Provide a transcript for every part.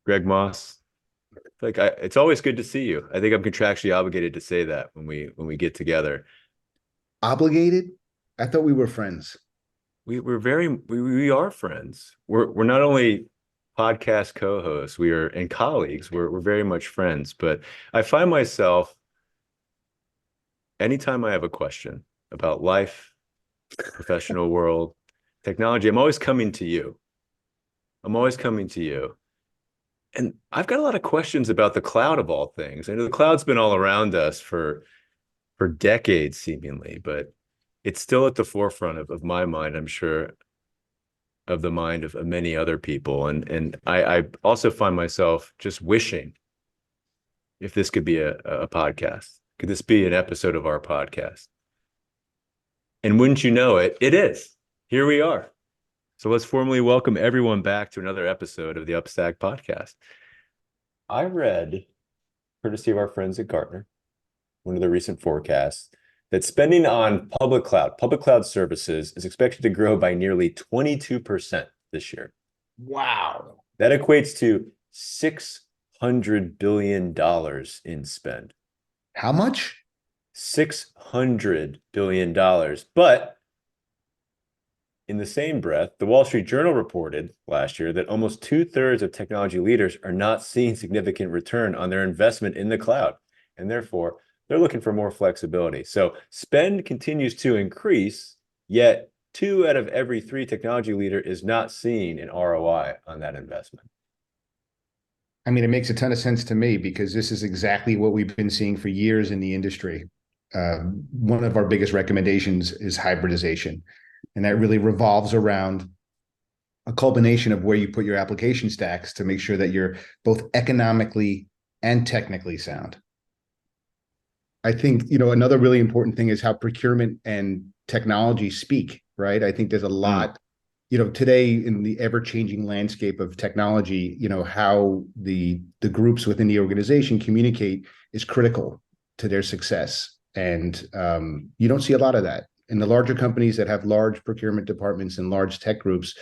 Greg Moss. It's always good to see you. I think I'm contractually obligated to say that when we get together. Obligated? I thought we were friends. We are friends. We're not only podcast co-hosts, we are and colleagues. We're very much friends. But I find myself anytime I have a question about life, professional world, technology, I'm always coming to you. I'm always coming to you. And I've got a lot of questions about the cloud of all things. I know the cloud's been all around us for decades, seemingly, but it's still at the forefront of my mind, I'm sure, of the mind of many other people. And I also find myself just wishing if this could be a podcast. Could this be an episode of our podcast? And wouldn't you know it, it is. Here we are. So let's formally welcome everyone back to another episode of the Upstack podcast. I read, courtesy of our friends at Gartner, one of the recent forecasts, that spending on public cloud services is expected to grow by nearly 22% this year. Wow. That equates to $600 billion in spend. How much? $600 billion. But in the same breath, the Wall Street Journal reported last year that almost 2/3 of technology leaders are not seeing significant return on their investment in the cloud. And therefore, they're looking for more flexibility. So spend continues to increase, yet 2 out of every 3 technology leader is not seeing an ROI on that investment. I mean, it makes a ton of sense to me because this is exactly what we've been seeing for years in the industry. One of our biggest recommendations is hybridization. And that really revolves around a culmination of where you put your application stacks to make sure that you're both economically and technically sound. I think, another really important thing is how procurement and technology speak, right? I think there's a lot, today in the ever-changing landscape of technology, how the groups within the organization communicate is critical to their success. And you don't see a lot of that. And the larger companies that have large procurement departments and large tech groups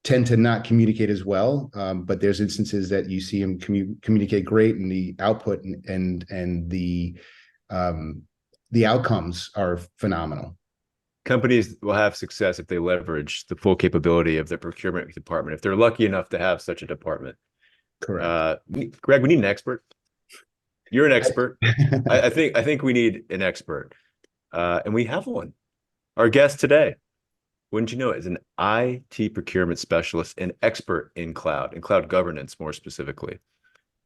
tend to not communicate as well. But there's instances that you see them communicate great, and the output and the outcomes are phenomenal. Companies will have success if they leverage the full capability of their procurement department, if they're lucky enough to have such a department. Correct. Greg, we need an expert. You're an expert. I think we need an expert. And we have one. Our guest today, wouldn't you know it, is an IT procurement specialist and expert in cloud governance more specifically.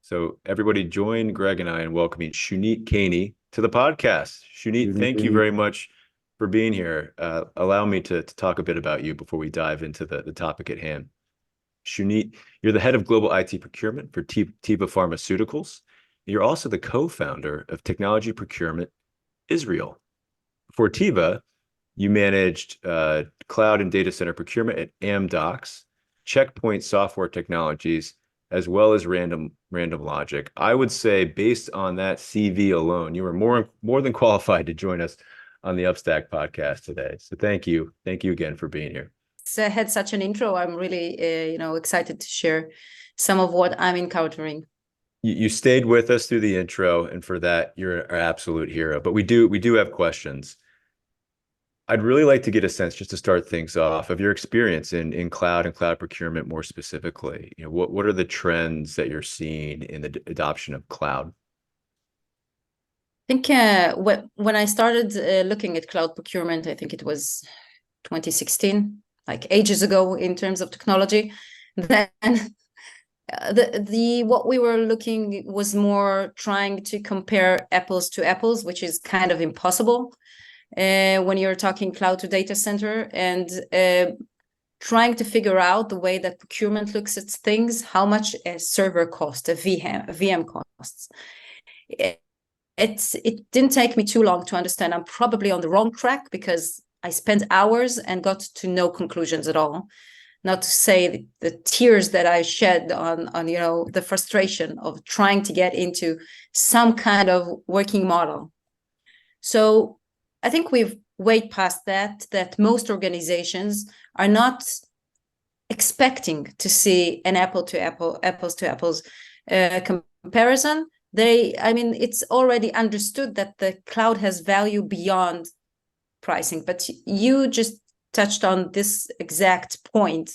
So everybody join Greg and I in welcoming Shunit Kainy to the podcast. Shunit, thank you very much for being here. Allow me to talk a bit about you before we dive into the topic at hand. Shunit, you're the head of global IT procurement for Teva Pharmaceuticals. You're also the co-founder of Technology Procurement Israel. For Teva, you managed cloud and data center procurement at Amdocs, Checkpoint Software Technologies, as well as Random Logic. I would say, based on that CV alone, you were more than qualified to join us on the Upstack podcast today. So thank you again for being here. So had such an intro. I'm really, excited to share some of what I'm encountering. You stayed with us through the intro, and for that, you're our absolute hero. But we do have questions. I'd really like to get a sense, just to start things off, of your experience in cloud and cloud procurement more specifically. What are the trends that you're seeing in the adoption of cloud? I think when I started looking at cloud procurement, I think it was 2016, like ages ago in terms of technology. Then what we were looking was more trying to compare apples to apples, which is kind of impossible. When you're talking cloud to data center, and trying to figure out the way that procurement looks at things, how much a server costs, a VM costs. It didn't take me too long to understand I'm probably on the wrong track, because I spent hours and got to no conclusions at all. Not to say the tears that I shed on the frustration of trying to get into some kind of working model. So I think we've way past that most organizations are not expecting to see an apples to apples comparison. It's already understood that the cloud has value beyond pricing, but you just touched on this exact point.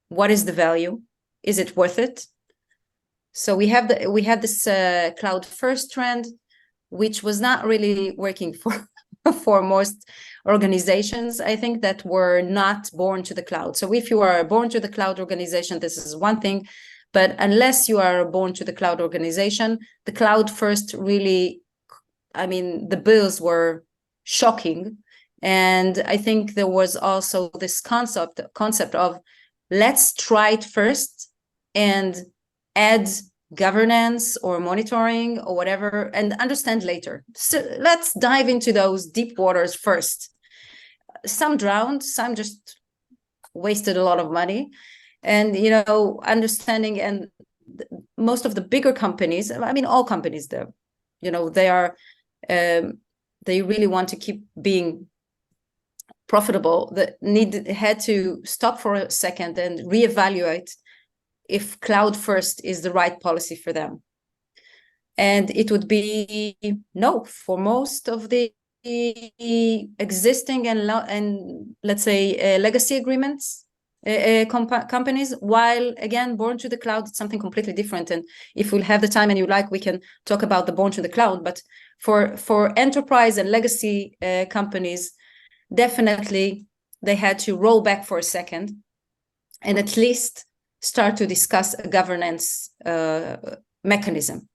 What is the value? Is it worth it? So we have this cloud first trend, which was not really working for most organizations, I think, that were not born to the cloud. So if you are a born to the cloud organization, this is one thing. But unless you are a born to the cloud organization, the cloud first really, the bills were shocking. And I think there was also this concept of let's try it first and add governance or monitoring or whatever and understand later. So let's dive into those deep waters first. Some drowned, some just wasted a lot of money. And, understanding, and most of the bigger companies, all companies, they are, they really want to keep being profitable, had to stop for a second and reevaluate if cloud first is the right policy for them. And it would be no for most of the existing and let's say legacy agreements companies, while again born to the cloud, it's something completely different. And if we'll have the time and you like, we can talk about the born to the cloud. But for enterprise and legacy companies, definitely they had to roll back for a second and at least start to discuss a governance mechanism.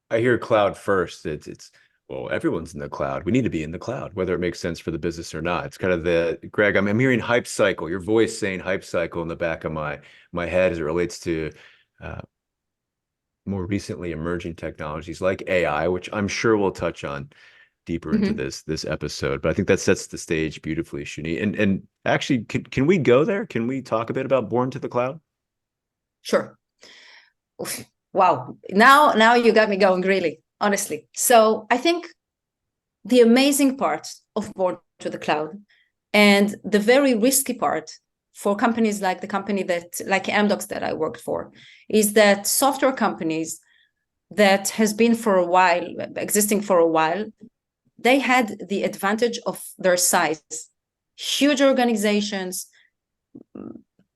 I hear cloud first. It's well, everyone's in the cloud. We need to be in the cloud, whether it makes sense for the business or not. It's kind of Greg, I'm hearing hype cycle, your voice saying hype cycle in the back of my head as it relates to more recently emerging technologies like AI, which I'm sure we'll touch on deeper into this episode. But I think that sets the stage beautifully, Shunit. And actually, can we go there? Can we talk a bit about born to the cloud? Sure. Wow. Now you got me going, really, honestly. So I think the amazing part of born to the cloud and the very risky part for companies like the company like Amdocs that I worked for is that software companies that has been existing for a while, they had the advantage of their size. Huge organizations,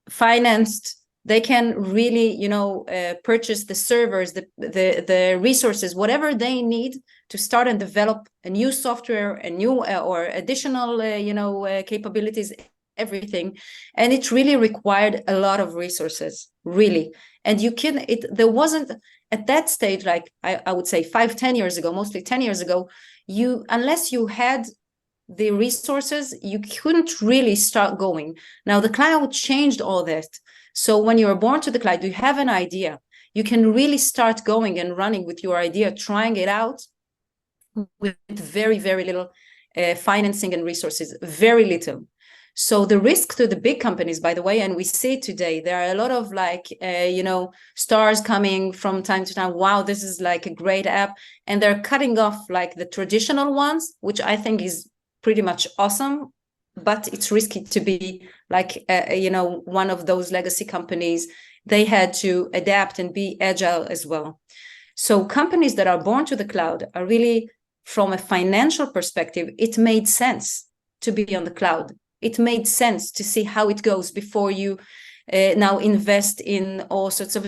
financed, they can really, purchase the servers, the resources, whatever they need to start and develop a new software, a new or additional, capabilities, everything. And it really required a lot of resources, really. And there wasn't at that stage, like I would say 5-10 years ago, mostly 10 years ago, unless you had the resources, you couldn't really start going. Now the cloud changed all that. So when you're born to the cloud, you have an idea. You can really start going and running with your idea, trying it out with very, very little financing and resources, very little. So the risk to the big companies, by the way, and we see today, there are a lot of stars coming from time to time. Wow, this is like a great app. And they're cutting off like the traditional ones, which I think is pretty much awesome. But it's risky to be like, one of those legacy companies. They had to adapt and be agile as well. So companies that are born to the cloud are really, from a financial perspective, it made sense to be on the cloud. It made sense to see how it goes before you now invest in all sorts of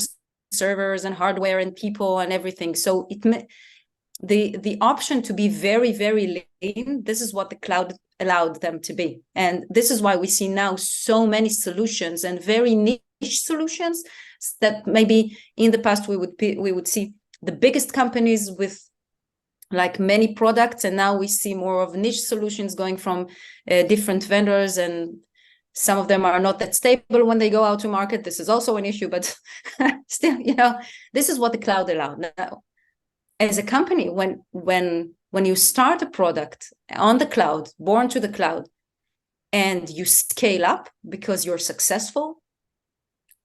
servers and hardware and people and everything. So the option to be very, very lean, this is what the cloud allowed them to be. And this is why we see now so many solutions and very niche solutions that maybe in the past we would see the biggest companies with like many products, and now we see more of niche solutions going from different vendors, and some of them are not that stable when they go out to market. This is also an issue, but still, this is what the cloud allowed. Now, as a company, when you start a product on the cloud, born to the cloud, and you scale up because you're successful,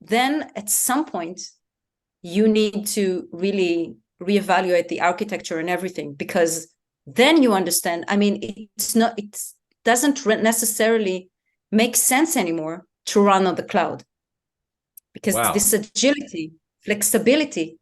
then at some point you need to really reevaluate the architecture and everything, because then you understand. It doesn't necessarily make sense anymore to run on the cloud. Because Wow. this agility, flexibility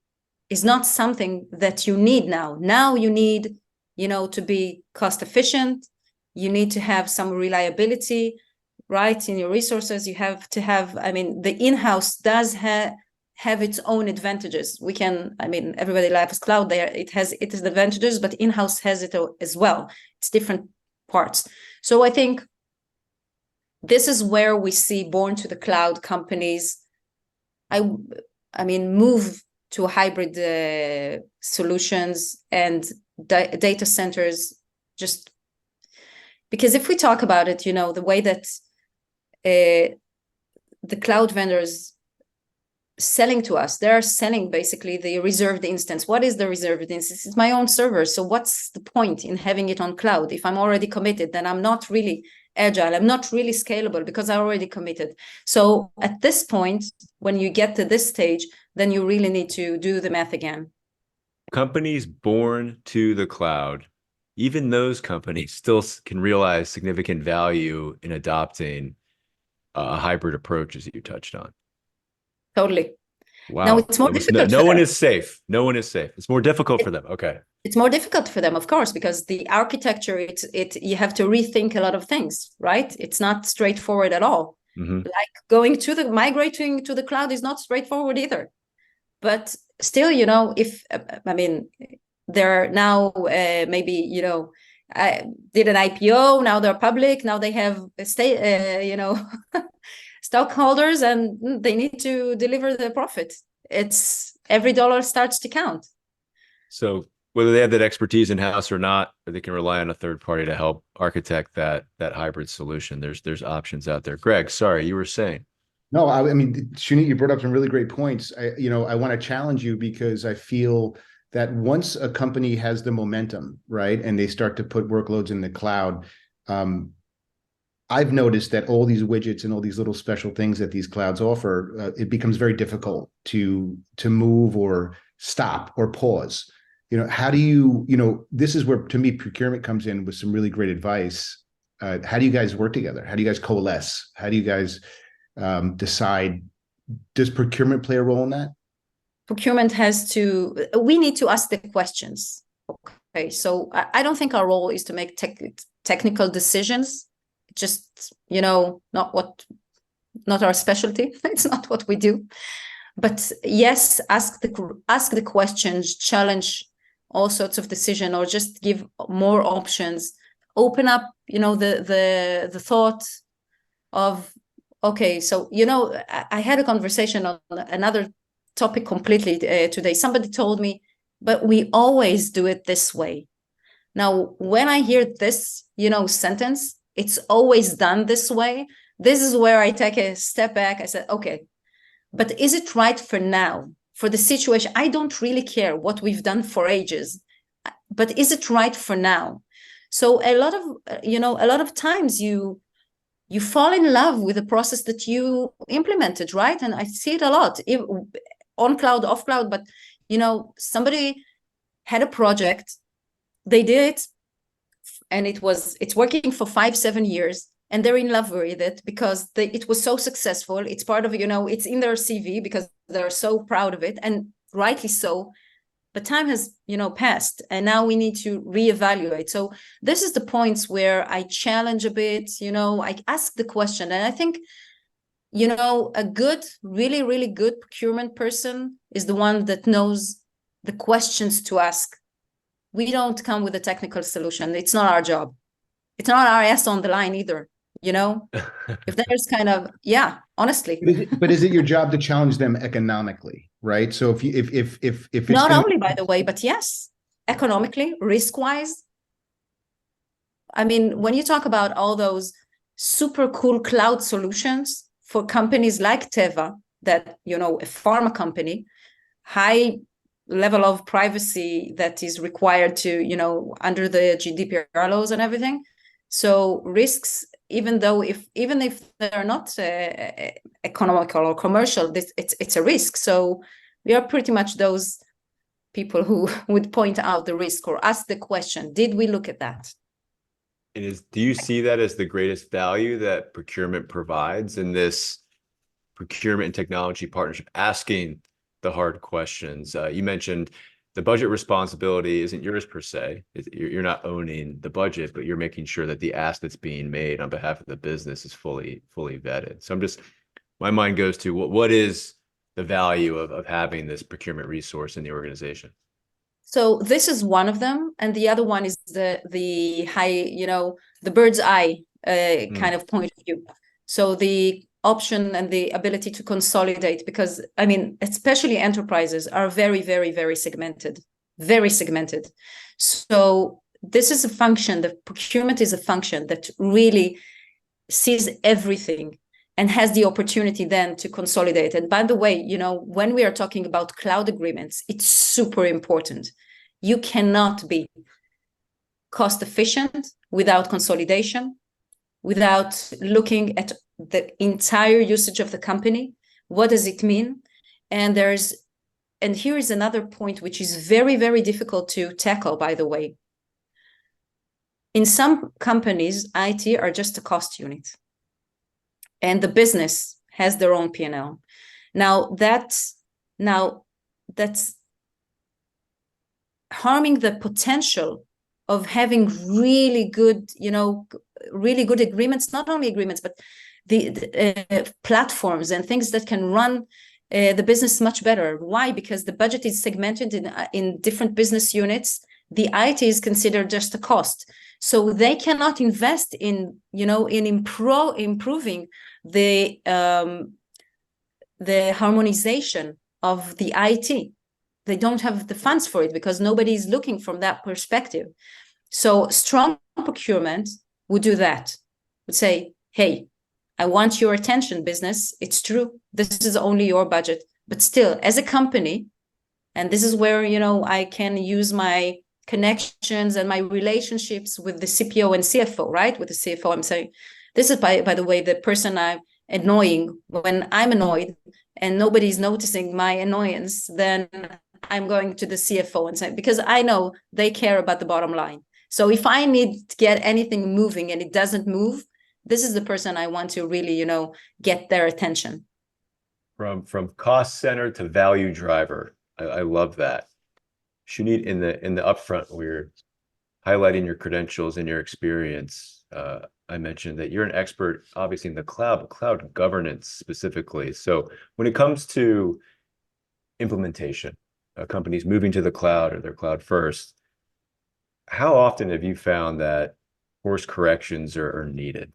is not something that you need now. Now you need, to be cost efficient. You need to have some reliability, right, in your resources. You have to have, the in-house does have its own advantages. Everybody loves cloud there. It has advantages, but in-house has it as well. It's different parts. So I think this is where we see born to the cloud companies move to hybrid solutions and data centers, just because if we talk about it, the way that the cloud vendors selling to us, they're selling basically the reserved instance. What is the reserved instance? It's my own server. So what's the point in having it on cloud? If I'm already committed, then I'm not really agile. I'm not really scalable because I already committed. So at this point, when you get to this stage, then you really need to do the math again. Companies born to the cloud, even those companies still can realize significant value in adopting a hybrid approach, as you touched on. Totally. Wow. Now it's more difficult. No one is safe. No one is safe. It's more difficult for them. Okay. It's more difficult for them, of course, because the architecture, you have to rethink a lot of things, right? It's not straightforward at all. Mm-hmm. Like migrating to the cloud is not straightforward either. But still, they're now maybe, I did an IPO, now they're public, now they have stockholders, and they need to deliver the profit. It's every dollar starts to count. So whether they have that expertise in-house or not, or they can rely on a third party to help architect that hybrid solution, there's options out there. Greg, sorry, you were saying. No, Shunit, you brought up some really great points. I want to challenge you because I feel that once a company has the momentum, right, and they start to put workloads in the cloud, I've noticed that all these widgets and all these little special things that these clouds offer, it becomes very difficult to move or stop or pause. How do you, this is where, to me, procurement comes in with some really great advice. How do you guys work together? How do you guys coalesce? How do you guys decide? Does procurement play a role in that? Procurement we need to ask the questions. Okay, so I don't think our role is to make technical decisions. Just, not our specialty. It's not what we do. But yes, ask the questions, challenge all sorts of decision, or just give more options. Open up, the thought of, okay, so, I had a conversation on another topic completely today. Somebody told me, but we always do it this way. Now, when I hear this, sentence, it's always done this way, this is where I take a step back. I said, okay, but is it right for now, for the situation? I don't really care what we've done for ages, but is it right for now? So a lot of times you fall in love with the process that you implemented, right? And I see it a lot, on cloud, off cloud, but somebody had a project, they did it, and it's working for 5-7 years, and they're in love with it because it was so successful. It's part of, it's in their CV because they're so proud of it, and rightly so. But time has, passed, and now we need to reevaluate. So this is the points where I challenge a bit, I ask the question. And I think, a good, really, really good procurement person is the one that knows the questions to ask. We don't come with a technical solution. It's not our job. It's not our ass on the line either, If there's honestly. But is it your job to challenge them economically, right? So if it's not only, by the way, but yes, economically, risk-wise. When you talk about all those super cool cloud solutions for companies like Teva, that, a pharma company, high level of privacy that is required to, under the GDPR laws and everything. So risks, even if they're not economical or commercial, it's a risk. So we are pretty much those people who would point out the risk or ask the question, did we look at that? And do you see that as the greatest value that procurement provides in this procurement and technology partnership, asking the hard questions? You mentioned the budget responsibility isn't yours per se. You're not owning the budget, but you're making sure that the ask that's being made on behalf of the business is fully vetted. So my mind goes to what is the value of having this procurement resource in the organization? So this is one of them, and the other one is the high, the bird's eye kind of point of view. So the option and the ability to consolidate, because I mean, especially enterprises are very, very, very segmented, very segmented. So this is a function, the procurement is a function that really sees everything and has the opportunity then to consolidate. And by the way, when we are talking about cloud agreements, it's super important. You cannot be cost efficient without consolidation, without looking at the entire usage of the company. What does it mean? And here is another point, which is very, very difficult to tackle, by the way. In some companies, IT are just a cost unit, and the business has their own P&L. Now that's harming the potential of having really good agreements, not only agreements, but the platforms and things that can run the business much better. Why? Because the budget is segmented in different business units. The IT is considered just a cost. So they cannot invest in improving the harmonization of the IT. They don't have the funds for it because nobody is looking from that perspective. So strong procurement would do that. Would say, hey, I want your attention, business. It's true. This is only your budget. But still, as a company, and this is where, I can use my connections and my relationships with the CPO and CFO, right? With the CFO, I'm saying, this is, by the way, the person I'm annoying. When I'm annoyed and nobody's noticing my annoyance, then I'm going to the CFO and saying, because I know they care about the bottom line. So if I need to get anything moving and it doesn't move, this is the person I want to really, get their attention. From cost center to value driver. I love that. Shunit, in the upfront, we're highlighting your credentials and your experience. I mentioned that you're an expert, obviously, in the cloud governance specifically. So when it comes to implementation, companies moving to the cloud or their cloud first, how often have you found that course corrections are needed?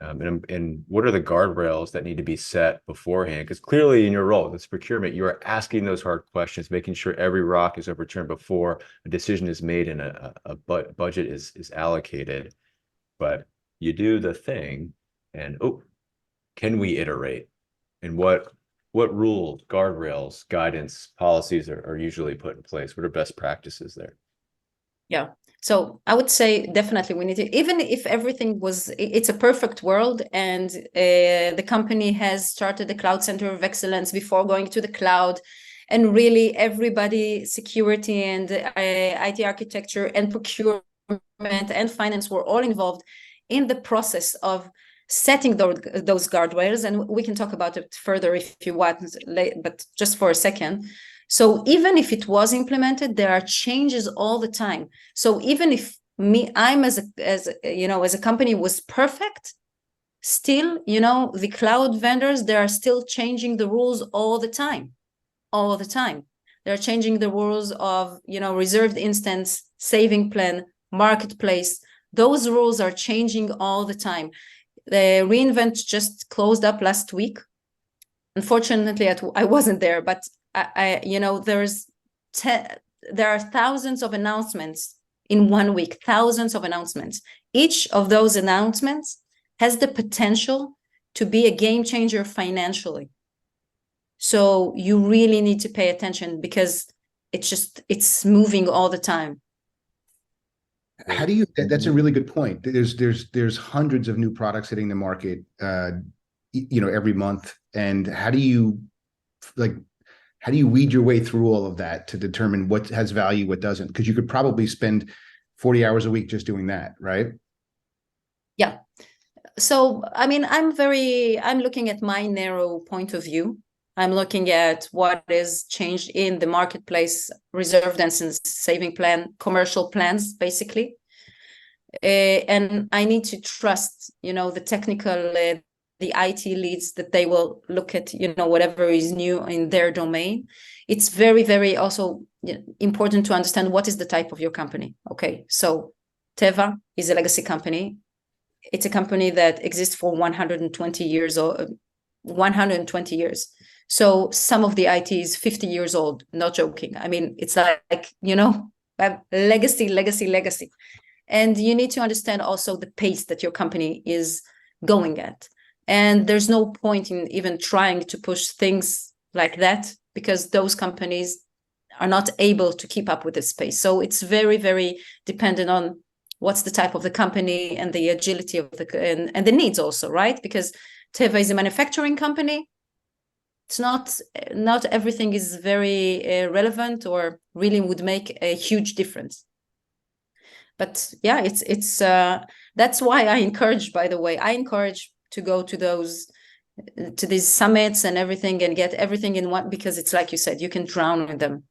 And what are the guardrails that need to be set beforehand? Because clearly in your role, this procurement, you are asking those hard questions, making sure every rock is overturned before a decision is made and a budget is allocated. But you do the thing, and can we iterate? And what rules, guardrails, guidance, policies are usually put in place? What are best practices there? Yeah. So I would say definitely we need to, even if everything it's a perfect world and the company has started the cloud center of excellence before going to the cloud, and really everybody, security and IT architecture and procurement and finance were all involved in the process of setting those guardrails. And we can talk about it further if you want, but just for a second. So even if it was implemented, there are changes all the time. So even if I'm as a company was perfect, still, the cloud vendors, they are still changing the rules all the time. They're changing the rules of, reserved instance, saving plan, marketplace. Those rules are changing all the time. The reInvent just closed up last week. Unfortunately, I wasn't there, but there are thousands of announcements in 1 week, thousands of announcements. Each of those announcements has the potential to be a game changer financially. So you really need to pay attention because it's moving all the time. How do you, that's a really good point. There's hundreds of new products hitting the market, every month. And how do you weed your way through all of that to determine what has value, what doesn't? Because you could probably spend 40 hours a week just doing that, right? Yeah. So, I mean, I'm looking at my narrow point of view. I'm looking at what is changed in the marketplace, reserved and saving plan, commercial plans, basically. And I need to trust, the technical, the IT leads, that they will look at, whatever is new in their domain. It's very, very also important to understand what is the type of your company. Okay, so Teva is a legacy company. It's a company that exists for 120 years or 120 years. So some of the IT is 50 years old, not joking. I mean, it's like, legacy. And you need to understand also the pace that your company is going at. And there's no point in even trying to push things like that, because those companies are not able to keep up with this pace. So it's very, very dependent on what's the type of the company and the agility of and the needs also, right? Because Teva is a manufacturing company. It's not everything is very relevant or really would make a huge difference. But yeah, it's that's why I encourage, by the way, to go to these summits and everything and get everything in one, because it's like you said, you can drown in them.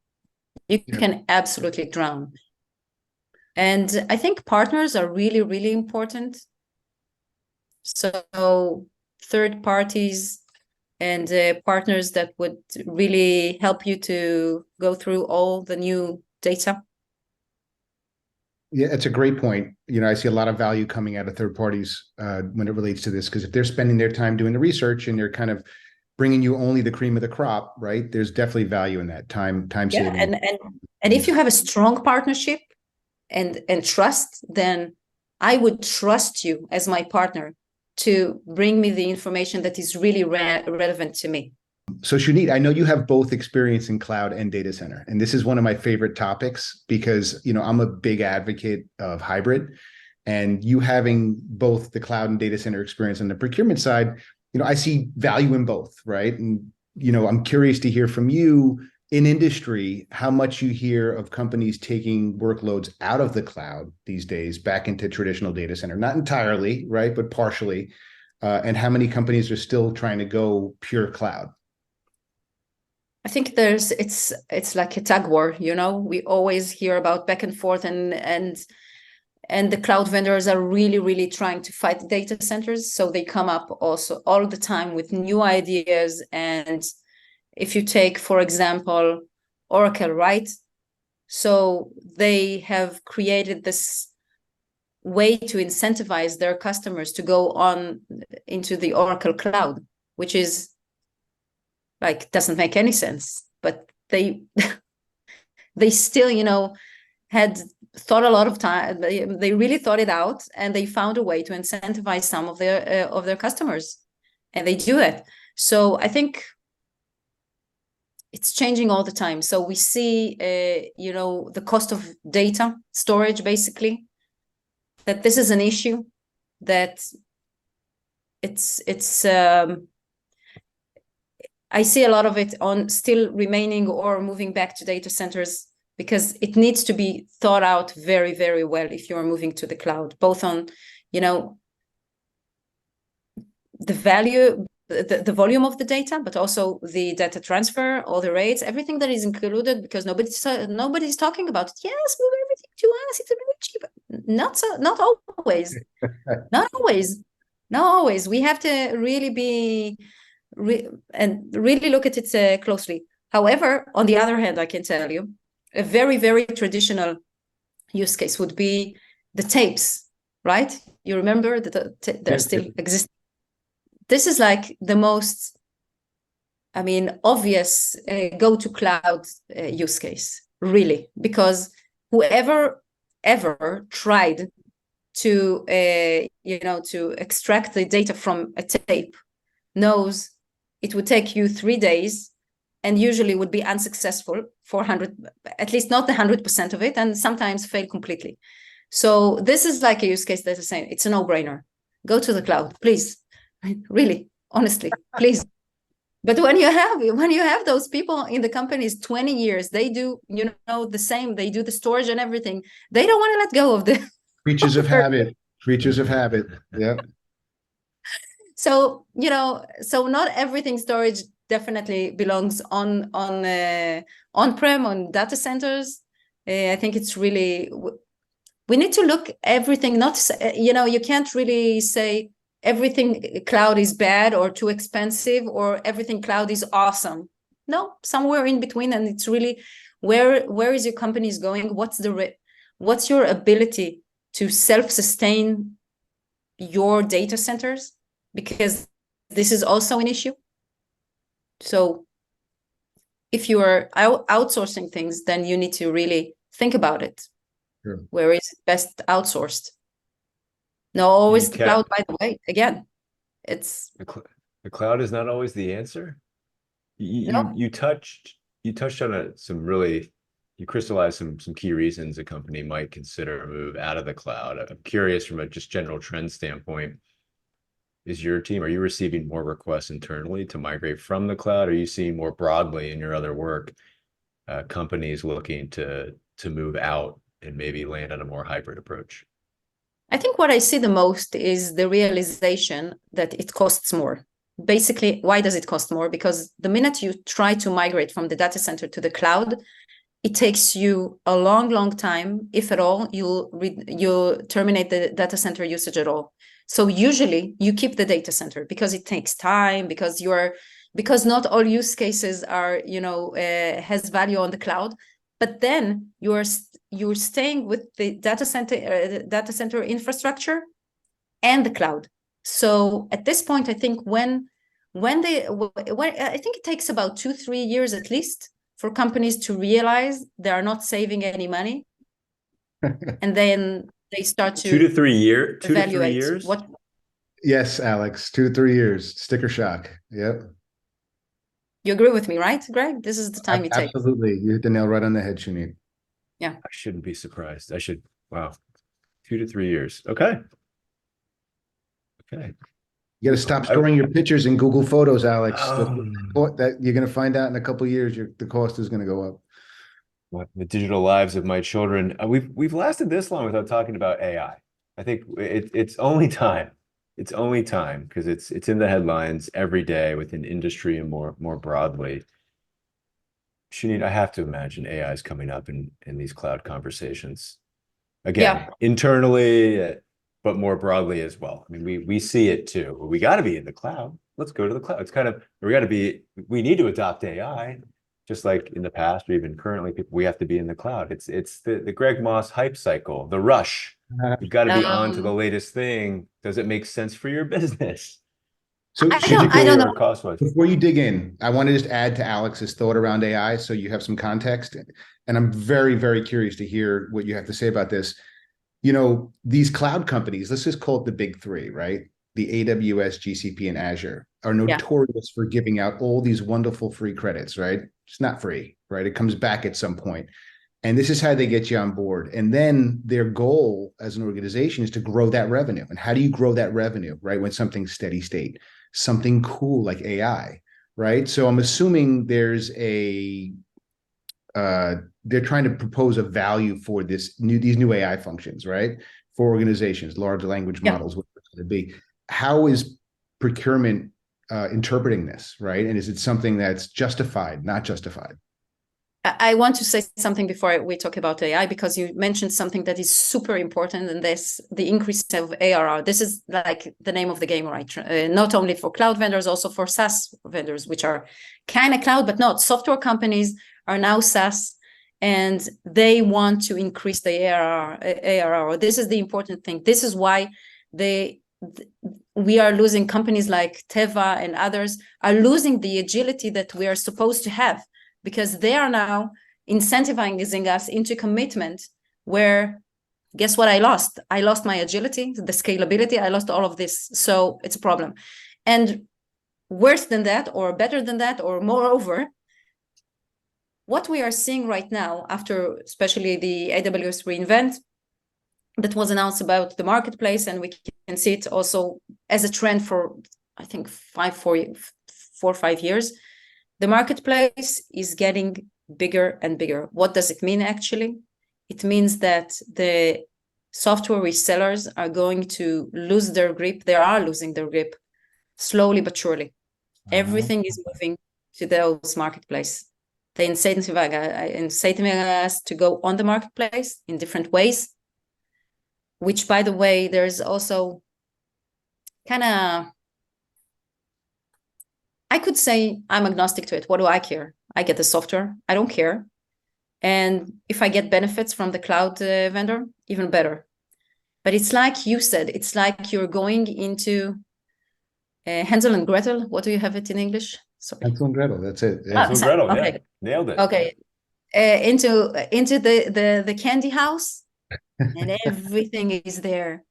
You can absolutely drown. And I think partners are really, really important. So third parties and partners that would really help you to go through all the new data. Yeah, it's a great point. I see a lot of value coming out of third parties when it relates to this, because if they're spending their time doing the research and they're kind of bringing you only the cream of the crop, right? There's definitely value in that time saving. And if you have a strong partnership and trust, then I would trust you as my partner to bring me the information that is really relevant to me. So Shunit, I know you have both experience in cloud and data center, and this is one of my favorite topics because, I'm a big advocate of hybrid, and you having both the cloud and data center experience on the procurement side, I see value in both, right? And, I'm curious to hear from you in industry, how much you hear of companies taking workloads out of the cloud these days back into traditional data center, not entirely, right, but partially, and how many companies are still trying to go pure cloud? I think it's like a tug war, we always hear about back and forth, and the cloud vendors are really, really trying to fight data centers. So they come up also all the time with new ideas. And if you take, for example, Oracle, right? So they have created this way to incentivize their customers to go on into the Oracle cloud, which is like, doesn't make any sense, but they still, had thought a lot of time. They really thought it out, and they found a way to incentivize some of their customers, and they do it. So I think it's changing all the time. So we see, the cost of data storage, basically, that this is an issue, that it's I see a lot of it on still remaining or moving back to data centers, because it needs to be thought out very, very well if you're moving to the cloud, both on, the value, the volume of the data, but also the data transfer, all the rates, everything that is included, because nobody's talking about it. Yes, move everything to us. It's really cheap. Not always. Not always. We have to really be and really look at it closely. However, on the other hand, I can tell you, a very, very traditional use case would be the tapes, right? You remember that they're still existing. This is like the most, obvious go to cloud use case, really, because whoever ever tried to, to extract the data from a tape knows it would take you 3 days, and usually would be unsuccessful for at least not 100% of it, and sometimes fail completely. So this is like a use case that is saying it's a no-brainer. Go to the cloud, please. Really, honestly, please. But when you have those people in the companies 20 years, they do, the same, they do the storage and everything. They don't want to let go of the Creatures of habit. Creatures of habit. Yeah. So, so not everything storage definitely belongs on-prem, on data centers. I think it's really, we need to look everything, you can't really say everything cloud is bad or too expensive or everything cloud is awesome. No, somewhere in between. And it's really, where is your company is going? What's your ability to self-sustain your data centers? Because this is also an issue. So if you are outsourcing things, then you need to really think about it. Sure. Where is it best outsourced? No, always the cloud, by the way. Again, it's the cloud is not always the answer. You touched on you crystallized some key reasons a company might consider a move out of the cloud. I'm curious from a just general trend standpoint. Are you receiving more requests internally to migrate from the cloud? Are you seeing more broadly in your other work, companies looking to move out and maybe land on a more hybrid approach? I think what I see the most is the realization that it costs more. Basically, why does it cost more? Because the minute you try to migrate from the data center to the cloud, it takes you a long time, if at all, you terminate the data center usage at all. So usually you keep the data center because it takes time, because not all use cases are, has value on the cloud. But then you're staying with the data center infrastructure and the cloud. So at this point, I think when I think it takes about 2-3 years at least for companies to realize they are not saving any money, and then they start to 2 to 3 years. 2 to 3 years. What? Yes, Alex. 2 to 3 years. Sticker shock. Yep. You agree with me, right, Greg? This is the time it takes. Absolutely. You hit the nail right on the head, Shunit. Yeah. I shouldn't be surprised. Wow. 2 to 3 years. Okay. You got to stop storing your pictures in Google Photos, Alex. That you're going to find out in a couple of years, the cost is going to go up. The digital lives of my children. We've lasted this long without talking about AI. I think it's only time. It's only time because it's in the headlines every day within industry and more broadly. Shunit, I have to imagine AI is coming up in these cloud conversations. Again, internally, but more broadly as well. I mean, we see it too. We got to be in the cloud. Let's go to the cloud. It's kind of, we need to adopt AI, just like in the past or even currently, we have to be in the cloud. It's the Greg Moss hype cycle, the rush. You've got to be on to the latest thing. Does it make sense for your business? So I don't know. Cost-wise? Before you dig in, I want to just add to Alex's thought around AI so you have some context. And I'm very, very curious to hear what you have to say about this. These cloud companies, let's just call it the big three, right? The AWS, GCP, and Azure are notorious for giving out all these wonderful free credits, right? It's not free, right? It comes back at some point. And this is how they get you on board. And then their goal as an organization is to grow that revenue. And how do you grow that revenue, right? When something's steady state, something cool like AI, right? So I'm assuming there's they're trying to propose a value for these new AI functions, right? For organizations, large language models, whatever it's going to be. How is procurement interpreting this, right? And is it something that's justified, not justified? I want to say something before we talk about AI, because you mentioned something that is super important, and that's the increase of ARR. This is like the name of the game, right? Not only for cloud vendors, also for SaaS vendors, which are kind of cloud, but not. Software companies are now SaaS, and they want to increase the ARR. This is the important thing. This is why we are losing companies like Teva and others are losing the agility that we are supposed to have, because they are now incentivizing us into commitment where, guess what I lost? I lost my agility, the scalability, I lost all of this. So it's a problem. And worse than that, or better than that, or moreover, what we are seeing right now, after especially the AWS reInvent that was announced about the marketplace, and we can see it also as a trend for, I think, 4 or 5 years, the marketplace is getting bigger and bigger. What does it mean, actually? It means that the software resellers are going to lose their grip. They are losing their grip slowly but surely. Everything is moving to those marketplace. They incentivize us to go on the marketplace in different ways, which, by the way, there's also kind of, I could say I'm agnostic to it. What do I care? I get the software. I don't care. And if I get benefits from the cloud vendor, even better. But it's like you said, it's like you're going into Hansel and Gretel. What do you have it in English? Sorry. Hansel and Gretel. That's it. Yeah. Hansel and Gretel, okay. yeah. Nailed it. Okay. Into the candy house, and everything is there.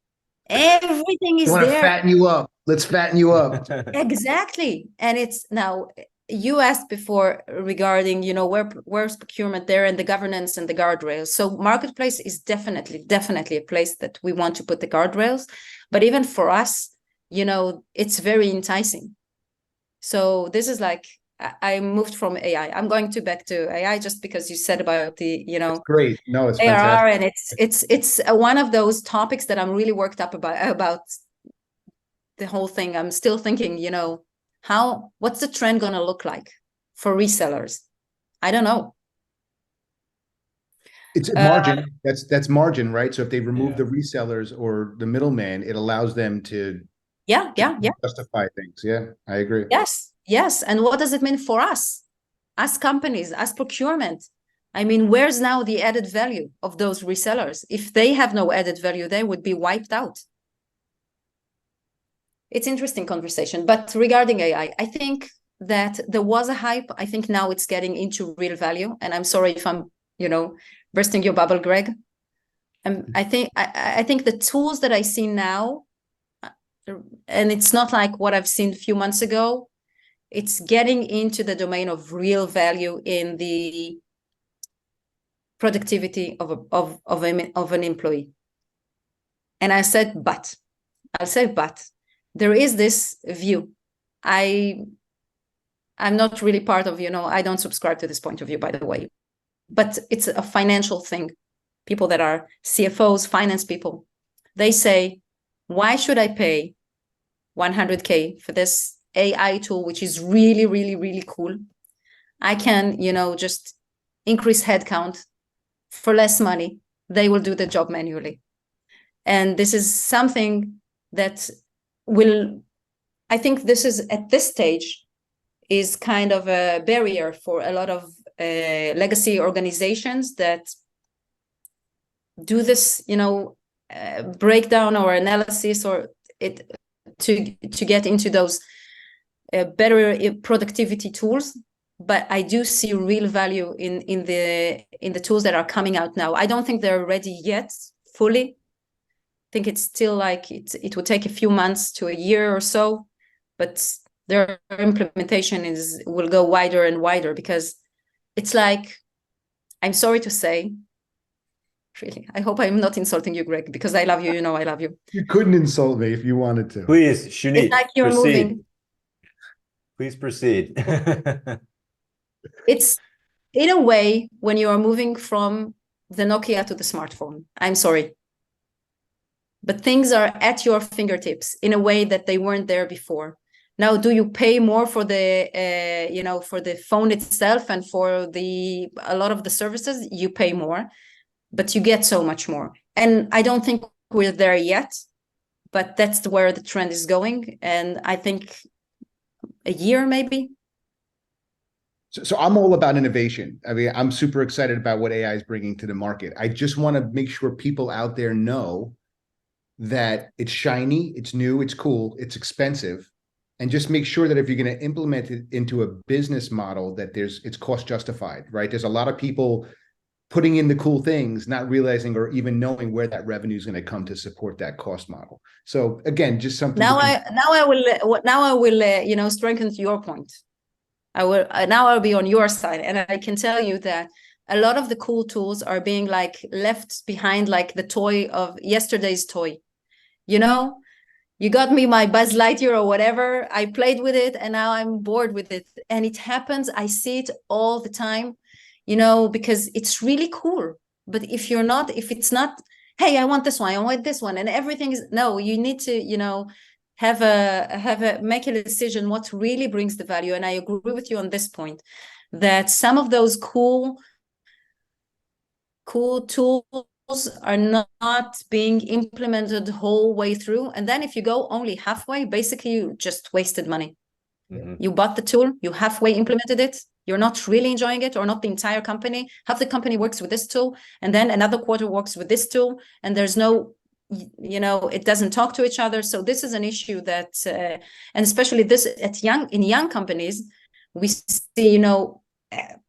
Everything is want to there. fatten you up. Let's fatten you up. Exactly. And it's now, you asked before regarding, where's procurement there and the governance and the guardrails. So marketplace is definitely a place that we want to put the guardrails. But even for us, it's very enticing. So this is like, I moved from AI. I'm going back to AI just because you said about the, It's great. No, it's ARR, fantastic. and it's one of those topics that I'm really worked up about the whole thing. I'm still thinking, what's the trend going to look like for resellers? I don't know. It's margin. That's margin, right? So if they remove Yeah. the resellers or the middleman, it allows them to Yeah. justify things. Yeah, I agree. Yes. And what does it mean for us, as companies, as procurement? I mean, where's now the added value of those resellers? If they have no added value, they would be wiped out. It's interesting conversation. But regarding AI, I think that there was a hype. I think now it's getting into real value. And I'm sorry if I'm, bursting your bubble, Greg. I think the tools that I see now, and it's not like what I've seen a few months ago, it's getting into the domain of real value in the productivity of an employee. And I'll say, but there is this view. I'm not really part of, I don't subscribe to this point of view, by the way, but it's a financial thing. People that are CFOs, finance people, they say, why should I pay 100K for this AI tool, which is really, really, really cool? I can, just increase headcount for less money. They will do the job manually. And this is something that I think this is, at this stage, is kind of a barrier for a lot of legacy organizations that do this, breakdown or analysis or it to get into those better productivity tools. But I do see real value in the tools that are coming out now. I don't think they're ready yet fully. I think it's still like it would take a few months to a year or so, but their implementation will go wider and wider, because it's like, I'm sorry to say, really, I hope I'm not insulting you, Greg, because I love you, I love you. You couldn't insult me if you wanted to. Please, Shunit, it's like you're proceed. Moving. Please proceed. It's, in a way, when you are moving from the Nokia to the smartphone. I'm sorry. But things are at your fingertips in a way that they weren't there before. Now, do you pay more for the, for the phone itself and for a lot of the services? You pay more, but you get so much more. And I don't think we're there yet, but that's where the trend is going. And I think a year, maybe. So I'm all about innovation. I mean, I'm super excited about what AI is bringing to the market. I just want to make sure people out there know that it's shiny, it's new, it's cool, it's expensive. And just make sure that if you're going to implement it into a business model, that it's cost justified, right? There's a lot of people putting in the cool things, not realizing or even knowing where that revenue is going to come to support that cost model. So again, just something. Now I will strengthen your point. I'll be on your side, and I can tell you that a lot of the cool tools are being like left behind, like the toy of yesterday's toy. You got me my Buzz Lightyear or whatever. I played with it and now I'm bored with it. And it happens. I see it all the time, because it's really cool. But if it's not hey, I want this one, I want this one, and everything is no. You need to, have a make a decision what really brings the value. And I agree with you on this point, that some of those cool tools are not being implemented the whole way through. And then if you go only halfway, basically you just wasted money. You bought the tool, you halfway implemented it, you're not really enjoying it, or not the entire company. Half the company works with this tool, and then another quarter works with this tool, and there's no, it doesn't talk to each other. So this is an issue that, and especially this in young companies, we see,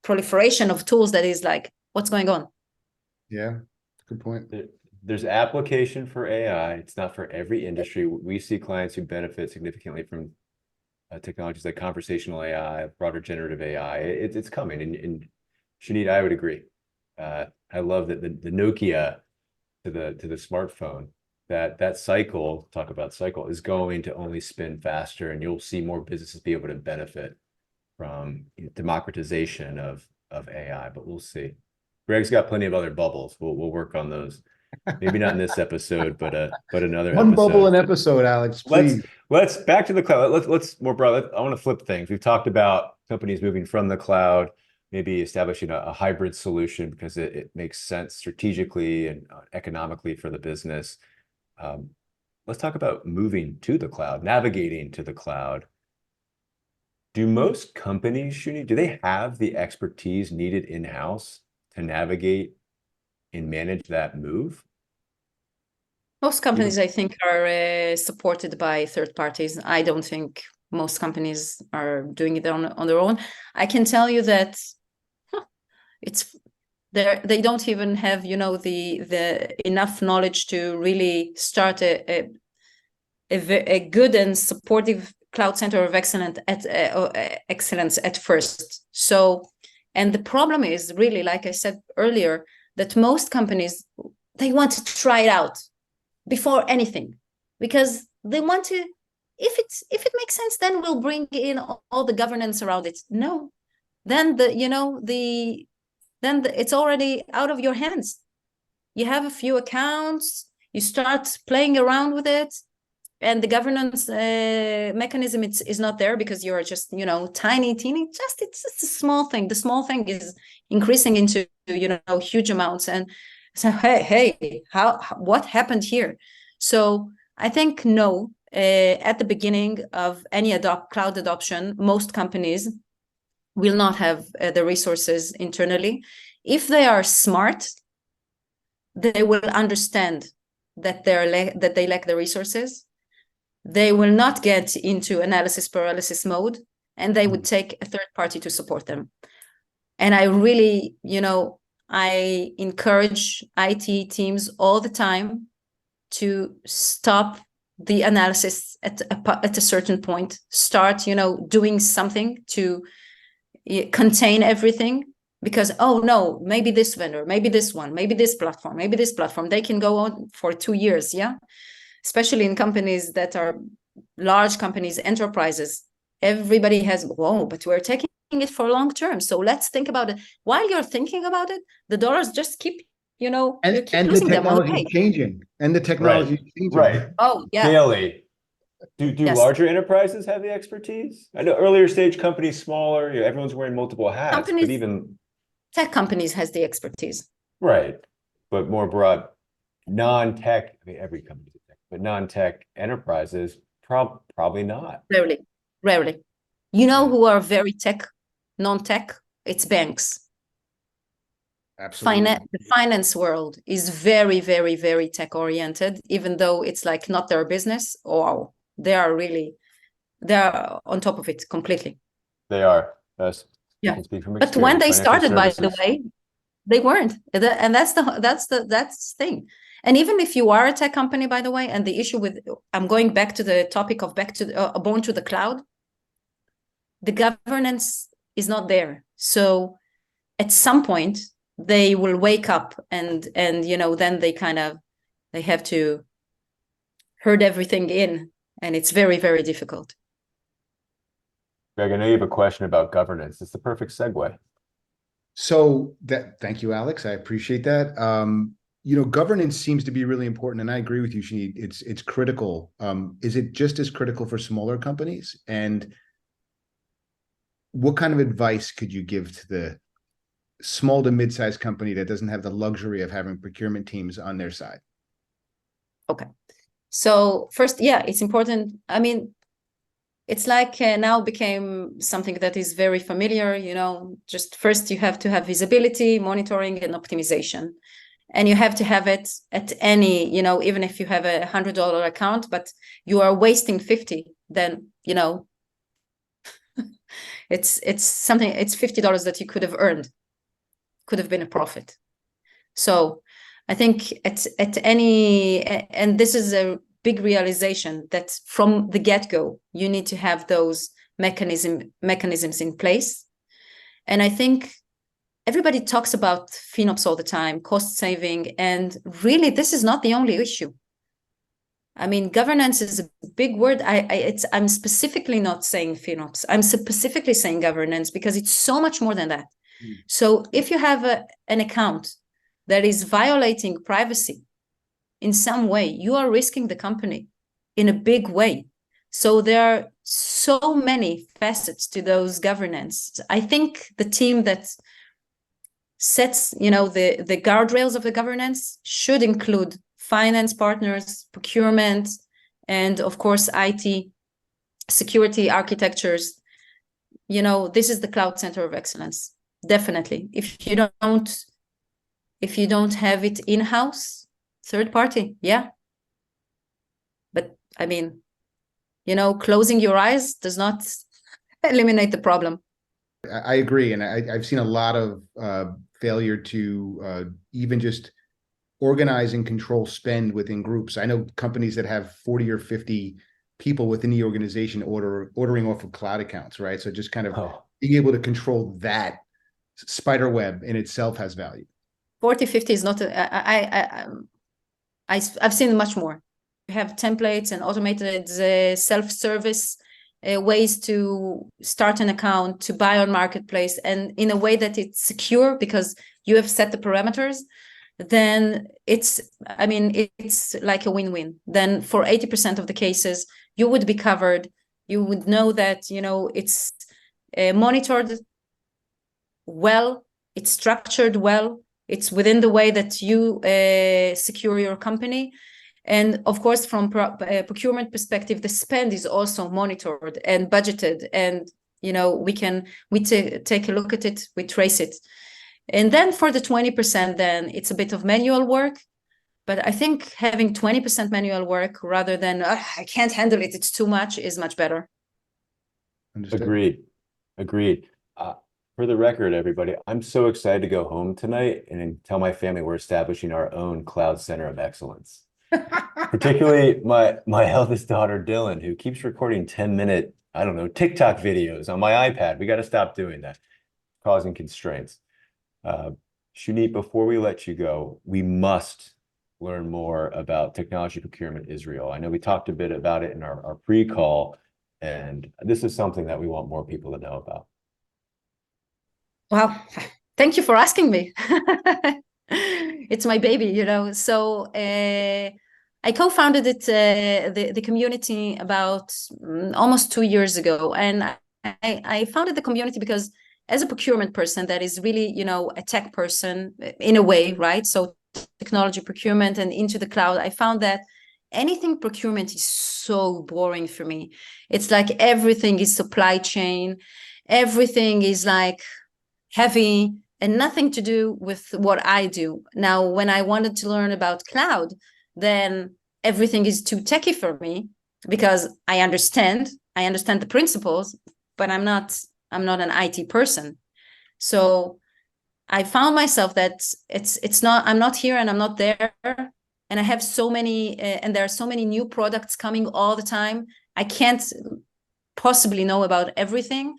proliferation of tools that is like, what's going on? Yeah, good point. There's application for AI. It's not for every industry. We see clients who benefit significantly from technologies like conversational AI, broader generative AI. It's coming. And Shunit, I would agree. I love that the Nokia to the smartphone, that cycle, talk about cycle, is going to only spin faster, and you'll see more businesses be able to benefit from democratization of AI. But we'll see. Greg's got plenty of other bubbles. We'll work on those. Maybe not in this episode, but another One episode. bubble an episode, Alex, please. Let's back to the cloud. Let's more broadly. I want to flip things. We've talked about companies moving from the cloud, maybe establishing a hybrid solution because it makes sense strategically and economically for the business. Let's talk about moving to the cloud, navigating to the cloud. Do most companies, Shuni, do they have the expertise needed in-house to navigate and manage that move? Most companies, I think, are supported by third parties. I don't think most companies are doing it on their own. I can tell you that it's there. They don't even have, the enough knowledge to really start a good and supportive cloud center of excellence at first. So, and the problem is really, like I said earlier, that most companies, they want to try it out before anything, because they want to, if it makes sense, then we'll bring in all the governance around it. No, then it's already out of your hands. You have a few accounts, you start playing around with it, and the governance mechanism is not there because you're just, teeny, it's a small thing. The small thing is increasing into, huge amounts. And so, hey, what happened here? So I think no, at the beginning of any cloud adoption, most companies will not have the resources internally. If they are smart, they will understand that they lack the resources. They will not get into analysis paralysis mode, and they would take a third party to support them. And I really, I encourage IT teams all the time to stop the analysis at a certain point, start, doing something to contain everything, because, oh no, maybe this vendor, maybe this one, maybe this platform, they can go on for 2 years. Yeah. Especially in companies that are large companies, enterprises, everybody has, but we're taking it for long term. So let's think about it. While you're thinking about it, the dollars just keep, and the technology is changing. And the technology is changing. Right. Oh, yeah. Daily. Do larger enterprises have the expertise? I know earlier stage companies, smaller, everyone's wearing multiple hats, but even tech companies has the expertise. Right. But more broad, non-tech, every company, but non-tech enterprises, probably not. Rarely. Who are very non-tech? It's banks. Absolutely. The finance world is very, very, very tech oriented, even though it's like not their business. Or they are on top of it completely. They are. Yeah. But when they started, by the way, they weren't, and that's the thing. And even if you are a tech company, by the way, and the issue with, I'm going back to the topic of born to the cloud, the governance is not there. So at some point they will wake up and then they have to herd everything in, and it's very, very difficult. Greg, I know you have a question about governance. It's the perfect segue. So thank you, Alex. I appreciate that. governance seems to be really important, and I agree with you, Shunit. It's critical. Is it just as critical for smaller companies? And what kind of advice could you give to the small to mid-sized company that doesn't have the luxury of having procurement teams on their side? Okay. So first, yeah, it's important. I mean, it's like now became something that is very familiar, just first you have to have visibility, monitoring, and optimization. And you have to have it at any, even if you have a $100 account, but you are wasting 50, then, it's something, it's $50 that you could have earned, could have been a profit. So I think at any, and this is a big realization that from the get-go, you need to have those mechanisms in place. And I think everybody talks about FinOps all the time, cost saving, and really this is not the only issue. I mean, governance is a big word. I'm specifically not saying FinOps. I'm specifically saying governance because it's so much more than that. So if you have an account that is violating privacy in some way, you are risking the company in a big way. So there are so many facets to those governance. I think the team that sets, the guardrails of the governance should include finance partners, procurement, and of course, IT, security architectures. This is the cloud center of excellence. Definitely. If you don't have it in-house, third party, yeah. But I mean, closing your eyes does not eliminate the problem. I agree. And I've seen a lot of failure to even just organize and control spend within groups. I know companies that have 40 or 50 people within the organization ordering off of cloud accounts, right? So just kind of being able to control that spider web in itself has value. 40, 50 is not, I've seen much more. We have templates and automated self-service ways to start an account, to buy on marketplace, and in a way that it's secure because you have set the parameters, then it's like a win-win. Then for 80% of the cases, you would be covered. You would know that, it's monitored well, it's structured well, it's within the way that you secure your company. And of course, from procurement perspective, the spend is also monitored and budgeted. And, we take a look at it, we trace it. And then for the 20%, then it's a bit of manual work. But I think having 20% manual work rather than, I can't handle it, it's too much, is much better. Understood. Agreed. For the record, everybody, I'm so excited to go home tonight and tell my family we're establishing our own cloud center of excellence. Particularly my eldest daughter, Dylan, who keeps recording 10-minute, TikTok videos on my iPad. We got to stop doing that, causing constraints. Shunit, before we let you go, we must learn more about technology procurement Israel. I know we talked a bit about it in our pre-call, and this is something that we want more people to know about. Well, thank you for asking me. It's my baby, So I co-founded it, the community about almost 2 years ago. And I founded the community because as a procurement person that is really, a tech person in a way, right? So technology procurement and into the cloud, I found that anything procurement is so boring for me. It's like everything is supply chain. Everything is like heavy and nothing to do with what I do. Now, when I wanted to learn about cloud, then everything is too techy for me because I understand the principles, but I'm not an IT person. So I found myself that I'm not here and I'm not there. And I have so many, and there are so many new products coming all the time. I can't possibly know about everything.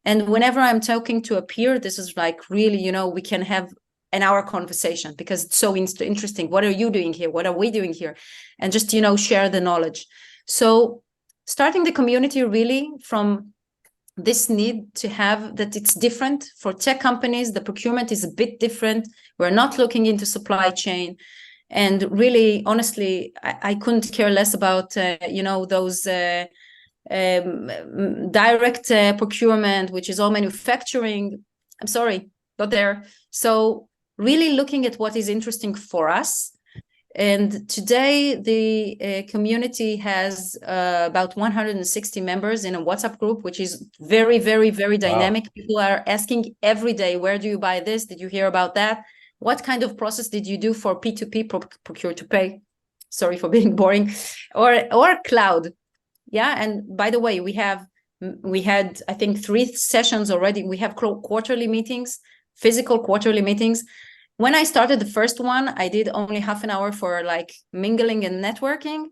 And whenever I'm talking to a peer, this is like really, we can have an hour conversation because it's so interesting. What are you doing here? What are we doing here? And just, share the knowledge. So starting the community really from this need to have that it's different for tech companies. The procurement is a bit different. We're not looking into supply chain. And really, honestly, I couldn't care less about, those direct procurement, which is all manufacturing. I'm sorry, not there. So really looking at what is interesting for us. And today the community has about 160 members in a WhatsApp group, which is very, very, very dynamic. Wow. People are asking every day, where do you buy this? Did you hear about that? What kind of process did you do for P2P, procure to pay? Sorry for being boring. Or cloud. Yeah. And by the way, we had, I think, 3 sessions already. We have quarterly meetings, physical quarterly meetings. When I started the first one, I did only half an hour for like mingling and networking.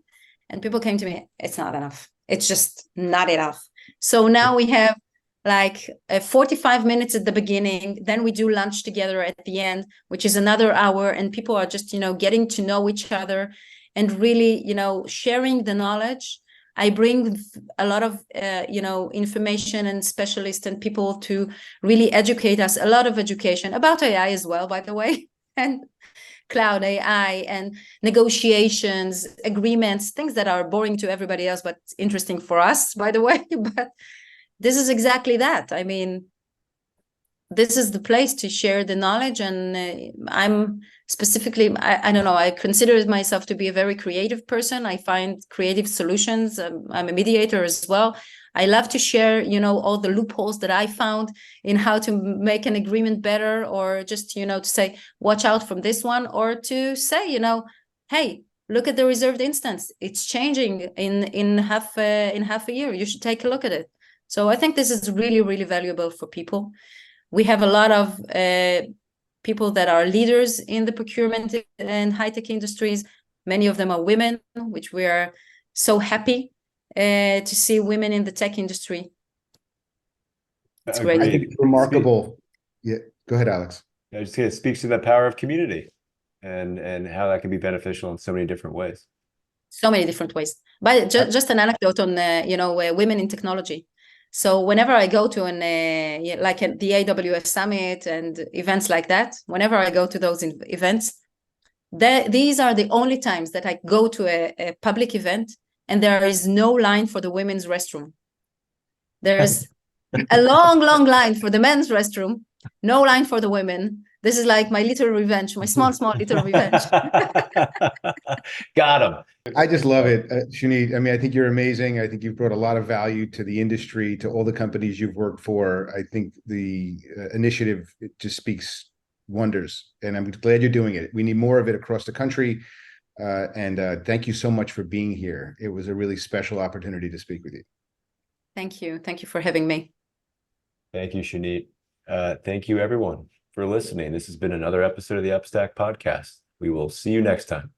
And people came to me, it's not enough. It's just not enough. So now we have like 45 minutes at the beginning. Then we do lunch together at the end, which is another hour. And people are just, getting to know each other and really, sharing the knowledge. I bring a lot of, information and specialists and people to really educate us, a lot of education about AI as well, by the way, and cloud AI and negotiations, agreements, things that are boring to everybody else, but interesting for us, by the way. But this is exactly that. I mean, this is the place to share the knowledge. And I'm specifically, I don't know, I consider myself to be a very creative person. I find creative solutions. I'm a mediator as well. I love to share, all the loopholes that I found in how to make an agreement better, or just, to say, watch out from this one, or to say, hey, look at the reserved instance. It's changing in half a year. You should take a look at it. So I think this is really, really valuable for people. We have a lot of people that are leaders in the procurement and high-tech industries. Many of them are women, which we are so happy to see women in the tech industry. It's great. I think it's remarkable. Yeah, go ahead, Alex. I just say it speaks to the power of community and how that can be beneficial in so many different ways. So many different ways. But just an anecdote on women in technology. So whenever I go to the AWS Summit and events like that, whenever I go to those events, these are the only times that I go to a public event and there is no line for the women's restroom. There's a long, long line for the men's restroom, no line for the women. This is like my little revenge, my small little revenge. Got him. I just love it, Shunit. I mean, I think you're amazing. I think you've brought a lot of value to the industry, to all the companies you've worked for. I think the initiative, it just speaks wonders, and I'm glad you're doing it. We need more of it across the country. And thank you so much for being here. It was a really special opportunity to speak with you. Thank you. Thank you for having me. Thank you, Shunit. Thank you, everyone, for listening. This has been another episode of the Upstack podcast. We will see you next time.